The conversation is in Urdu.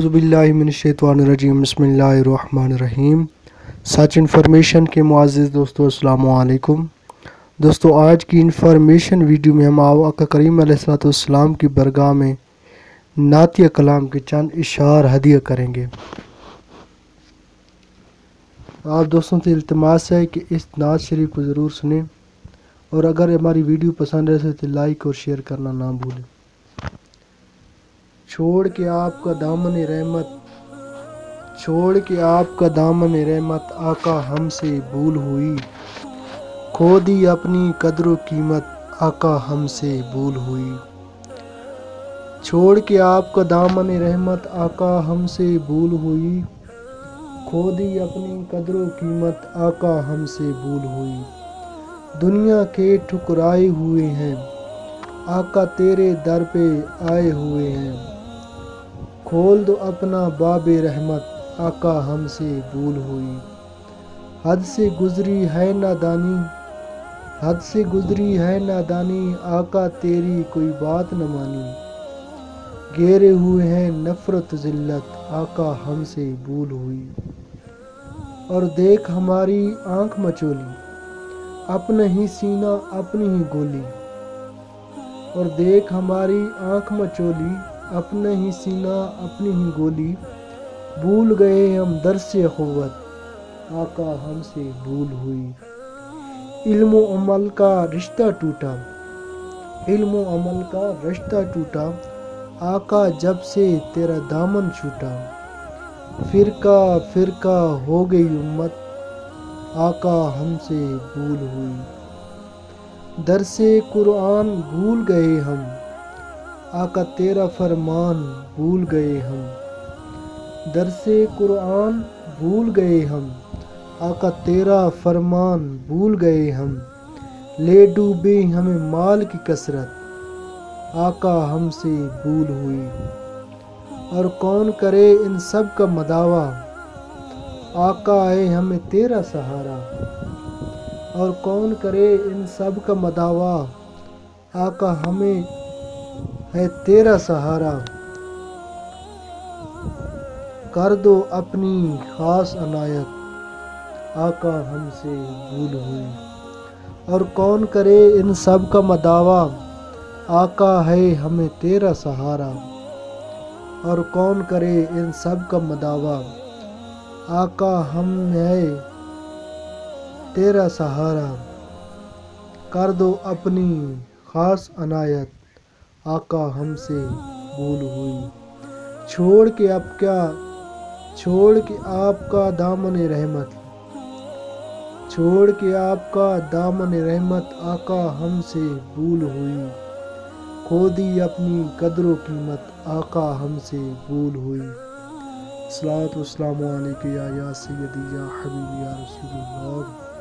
اعوذ باللہ من الشیطان الرجیم بسم اللہ الرحمن الرحیم۔ سچ انفارمیشن کے معزز دوستو السلام علیکم۔ دوستو آج کی انفارمیشن ویڈیو میں ہم آقا کریم علیہ السلام کی برگاہ میں نعتیہ کلام کے چند اشعار ہدیہ کریں گے۔ آپ دوستوں سے التماس ہے کہ اس نعت شریف کو ضرور سنیں، اور اگر ہماری ویڈیو پسند ہے تو لائک اور شیئر کرنا نہ بھولیں۔ چھوڑ کے آپ کا دامن رحمت، چھوڑ کے آپ کا دامن رحمت، آقا ہم سے بھول ہوئی، کھو دی اپنی قدر و قیمت، آقا ہم سے بھول ہوئی۔ چھوڑ کے آپ کا دامن رحمت، آقا ہم سے بھول ہوئی، کھو دی اپنی قدر و قیمت، آقا ہم سے بھول ہوئی۔ دنیا کے ٹھکرائے ہوئے ہیں، آقا تیرے در پہ آئے ہوئے ہیں، کھول دو اپنا باب رحمت، آقا ہم سے بھول ہوئی۔ حد سے گزری ہے نادانی، حد سے گزری ہے نادانی، آقا تیری کوئی بات نہ مانی، گھیرے ہوئے ہیں نفرت ذلت، آقا ہم سے بھول ہوئی۔ اور دیکھ ہماری آنکھ مچولی، اپنا ہی سینہ اپنی ہی گولی، اور دیکھ ہماری آنکھ مچولی، اپنا ہی سینہ اپنی ہی گولی، بھول گئے ہم درس اخوت، آقا ہم سے بھول ہوئی۔ علم و عمل کا رشتہ ٹوٹا، علم و عمل کا رشتہ ٹوٹا، آقا جب سے تیرا دامن چھوٹا، فرقہ فرقہ ہو گئی امت، آقا ہم سے بھول ہوئی۔ درس قرآن بھول گئے ہم، آقا تیرا فرمان بھول گئے ہم، درس قرآن بھول گئے ہم، آقا تیرا فرمان بھول گئے ہم، لے ڈوبے ہمیں مال کی کثرت، آقا ہم سے بھول ہوئی۔ اور کون کرے ان سب کا مداوع، آقا ہے ہمیں تیرا سہارا، اور کون کرے ان سب کا مداوع، آقا ہمیں ہے تیرا سہارا، کر دو اپنی خاص عنایت، آقا ہم سے بھول ہوئی۔ اور کون کرے ان سب کا مداوع، آقا ہے ہمیں تیرا سہارا، اور کون کرے ان سب کا مداوع، آقا ہم ہے تیرا سہارا، کر دو اپنی خاص عنایت، آقا ہم سے بھول ہوئی۔ چھوڑ کے اب کیا، چھوڑ کے آپ کا دامن رحمت، چھوڑ کے آپ کا دامن رحمت، آقا ہم سے بھول ہوئی، کھو دی اپنی قدر و قیمت، آقا ہم سے بھول ہوئی۔ الصلاۃ والسلام علیکہ یا سیدی یا حبیبی یا رسول اللہ۔